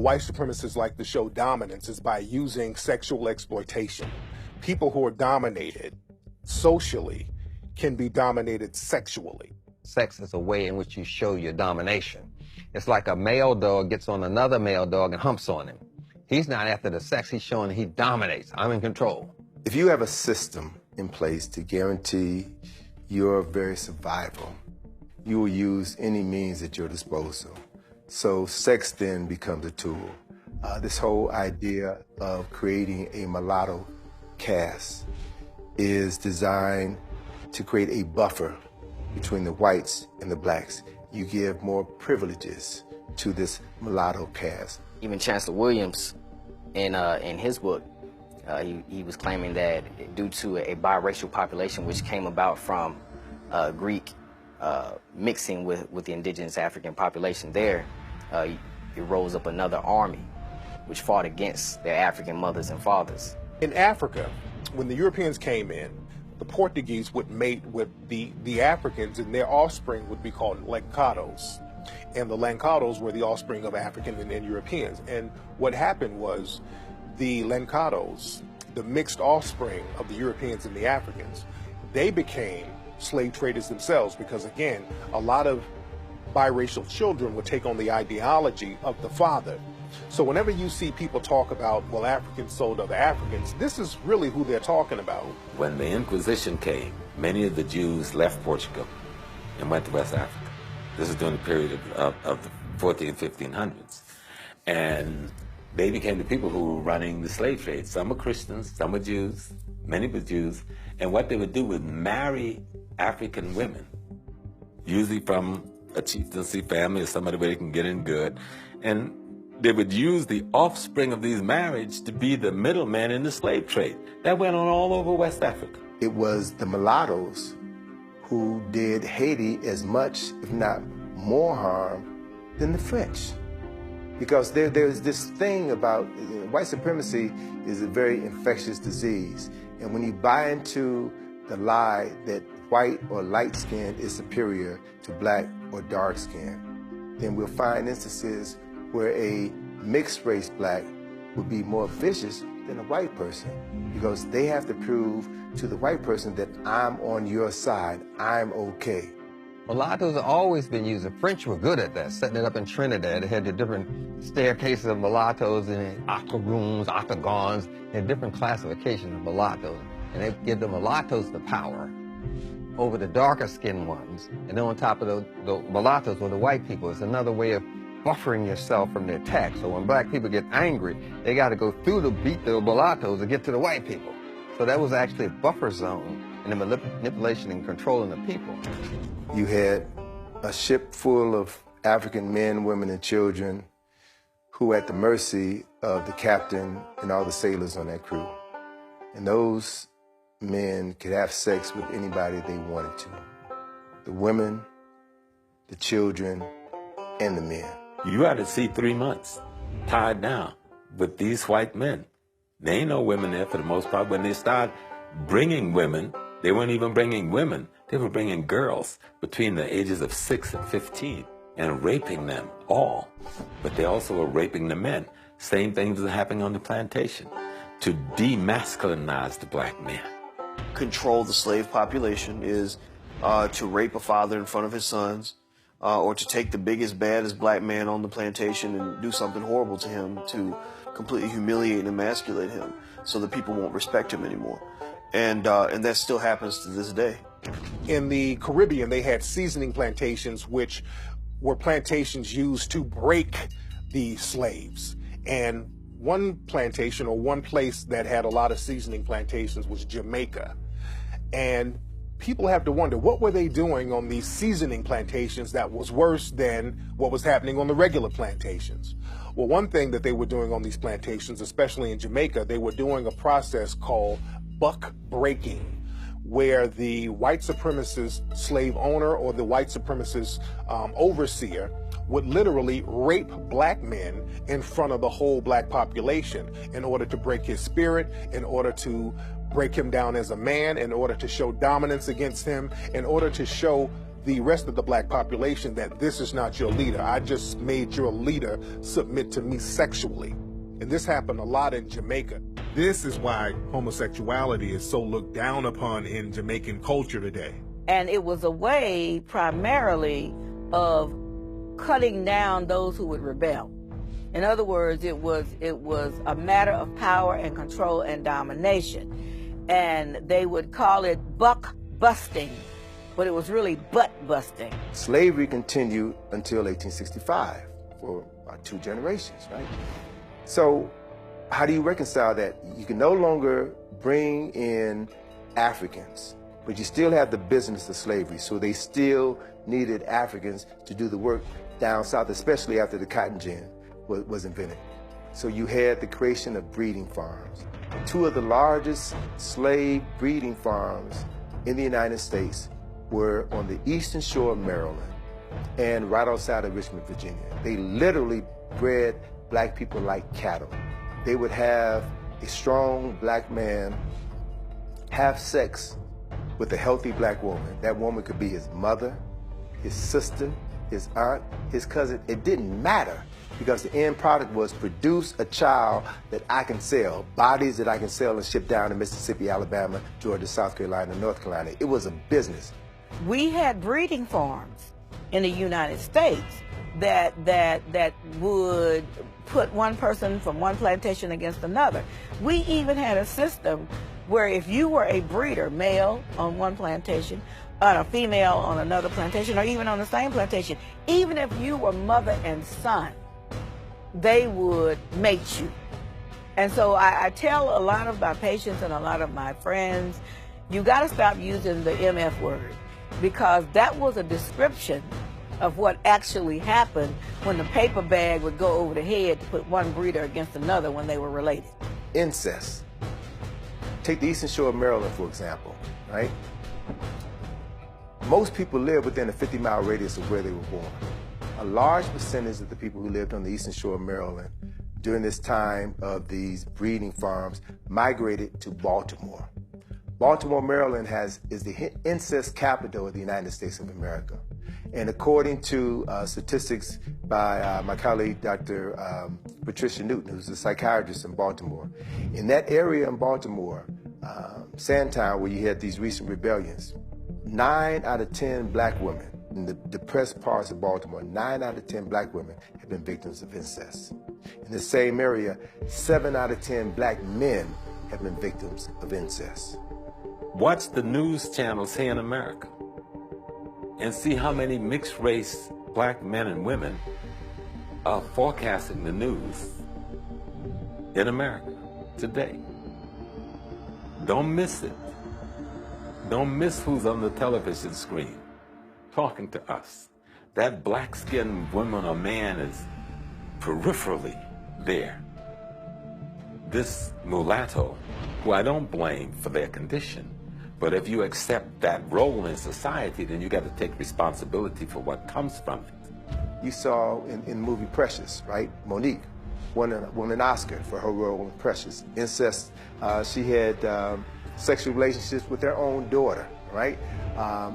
white supremacists like to show dominance is by using sexual exploitation. People who are dominated socially can be dominated sexually. Sex is a way in which you show your domination. It's like a male dog gets on another male dog and humps on him. He's not after the sex, he's showing he dominates. I'm in control. If you have a system in place to guarantee your very survival, you will use any means at your disposal. So sex then becomes a tool. This whole idea of creating a mulatto caste is designed to create a buffer between the whites and the blacks. You give more privileges to this mulatto caste. Even Chancellor Williams, in his book, he was claiming that due to a biracial population which came about from Greek mixing with the indigenous African population there, it rose up another army which fought against their African mothers and fathers. In Africa, when the Europeans came in, the Portuguese would mate with the Africans, and their offspring would be called Lancados. And the Lancados were the offspring of African and Europeans. And what happened was the Lancados, the mixed offspring of the Europeans and the Africans, they became slave traders themselves because, again, a lot of biracial children would take on the ideology of the father. So whenever you see people talk about, well, Africans sold other Africans, this is really who they're talking about. When the Inquisition came, many of the Jews left Portugal and went to West Africa. This is during the period of the 1500s. And they became the people who were running the slave trade. Some were Christians, some were Jews, many were Jews. And what they would do was marry African women, usually from a chieftaincy family or somebody where they can get in good. And they would use the offspring of these marriages to be the middlemen in the slave trade. That went on all over West Africa. It was the mulattoes who did Haiti as much, if not more harm than the French. Because there's this thing about white supremacy is a very infectious disease. And when you buy into the lie that white or light skin is superior to black or dark skin, then we'll find instances where a mixed race black would be more vicious than a white person because they have to prove to the white person that I'm on your side, I'm okay. Mulattoes have always been used. The French were good at that, setting it up in Trinidad. They had the different staircases of mulattoes and octoroons, octagons, and different classifications of mulattoes. And they give the mulattoes the power over the darker skinned ones. And then on top of the mulattoes were the white people. It's another way of buffering yourself from the attack. So when black people get angry, they got to go through to beat the mulattoes to get to the white people. So that was actually a buffer zone in the manipulation and controlling the people. You had a ship full of African men, women, and children who were at the mercy of the captain and all the sailors on that crew. And those men could have sex with anybody they wanted to. The women, the children, and the men. You ought to see 3 months tied down with these white men. There ain't no women there for the most part. When they start bringing women, they weren't even bringing women. They were bringing girls between the ages of 6 and 15 and raping them all. But they also were raping the men. Same things was happening on the plantation to demasculinize the black man. Control the slave population is to rape a father in front of his sons, or to take the biggest, baddest black man on the plantation and do something horrible to him to completely humiliate and emasculate him so that people won't respect him anymore. And that still happens to this day. In the Caribbean, they had seasoning plantations, which were plantations used to break the slaves. And one plantation or one place that had a lot of seasoning plantations was Jamaica. And people have to wonder, what were they doing on these seasoning plantations that was worse than what was happening on the regular plantations? Well, one thing that they were doing on these plantations, especially in Jamaica, they were doing a process called buck breaking, where the white supremacist slave owner or the white supremacist overseer would literally rape black men in front of the whole black population in order to break his spirit, in order to break him down as a man, in order to show dominance against him, in order to show the rest of the black population that this is not your leader. I just made your leader submit to me sexually. And this happened a lot in Jamaica. This is why homosexuality is so looked down upon in Jamaican culture today. And it was a way primarily of cutting down those who would rebel. In other words, it was a matter of power and control and domination. And they would call it buck busting, but it was really butt busting. Slavery continued until 1865 for about 2 generations, right? So how do you reconcile that? You can no longer bring in Africans, but you still have the business of slavery. So they still needed Africans to do the work down south, especially after the cotton gin was invented. So you had the creation of breeding farms. 2 of the largest slave breeding farms in the United States were on the eastern shore of Maryland and right outside of Richmond, Virginia. They literally bred black people like cattle. They would have a strong black man have sex with a healthy black woman. That woman could be his mother, his sister, his aunt, his cousin. It didn't matter, because the end product was produce a child that I can sell, bodies that I can sell and ship down to Mississippi, Alabama, Georgia, South Carolina, North Carolina. It was a business. We had breeding farms in the United States that would put one person from one plantation against another. We even had a system where if you were a breeder, male on one plantation, and a female on another plantation, or even on the same plantation, even if you were mother and son, they would mate you. And so I tell a lot of my patients and a lot of my friends, you got to stop using the MF word, because that was a description of what actually happened when the paper bag would go over the head to put one breeder against another when they were related. Incest. Take the eastern shore of Maryland, for example, right? Most people live within a 50-mile radius of where they were born. A large percentage of the people who lived on the eastern shore of Maryland during this time of these breeding farms migrated to Baltimore. Baltimore, Maryland is the incest capital of the United States of America. And according to statistics by my colleague, Dr. Patricia Newton, who's a psychiatrist in Baltimore, in that area in Baltimore, Sandtown, where you had these recent rebellions, 9 out of 10 black women in the depressed parts of Baltimore, 9 out of 10 black women have been victims of incest. In the same area, 7 out of 10 black men have been victims of incest. Watch the news channels here in America and see how many mixed race black men and women are forecasting the news in America today. Don't miss it. Don't miss who's on the television screen talking to us. That black-skinned woman or man is peripherally there. This mulatto, who I don't blame for their condition, but if you accept that role in society, then you got to take responsibility for what comes from it. You saw in the movie Precious, right? Monique won an Oscar for her role in Precious. Incest, she had sexual relationships with her own daughter, right?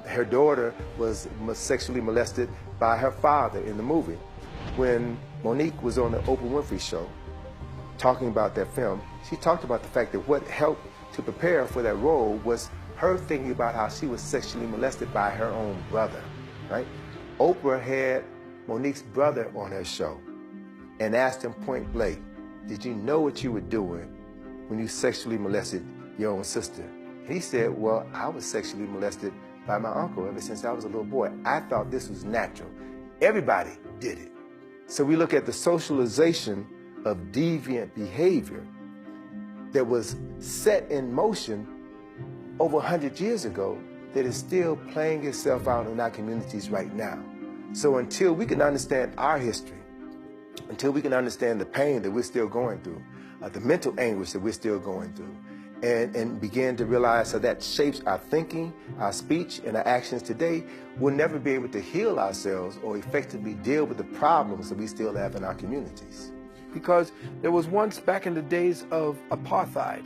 Her daughter was sexually molested by her father in the movie. When Monique was on the Oprah Winfrey Show talking about that film, she talked about the fact that what helped to prepare for that role was her thinking about how she was sexually molested by her own brother, right? Oprah had Monique's brother on her show and asked him point blank, did you know what you were doing when you sexually molested your own sister? And he said, well, I was sexually molested by my uncle ever since I was a little boy. I thought this was natural. Everybody did it. So we look at the socialization of deviant behavior that was set in motion over 100 years ago that is still playing itself out in our communities right now. So until we can understand our history, until we can understand the pain that we're still going through, the mental anguish that we're still going through, and begin to realize how that shapes our thinking, our speech, and our actions today, we'll never be able to heal ourselves or effectively deal with the problems that we still have in our communities. Because there was once, back in the days of apartheid,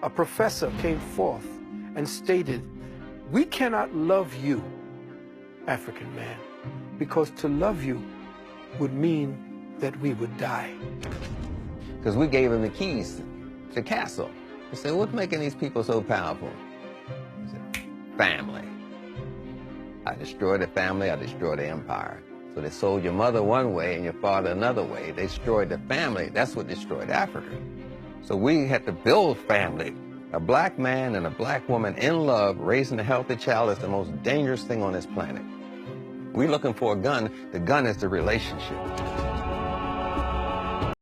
a professor came forth and stated, we cannot love you African man, because to love you would mean that we would die. Because we gave him the keys to the castle. We said, what's making these people so powerful? He said, family. I destroyed the family, I destroyed the empire. So they sold your mother one way and your father another way. They destroyed the family. That's what destroyed Africa. So we had to build family. A black man and a black woman in love, raising a healthy child is the most dangerous thing on this planet. We're looking for a gun. The gun is the relationship.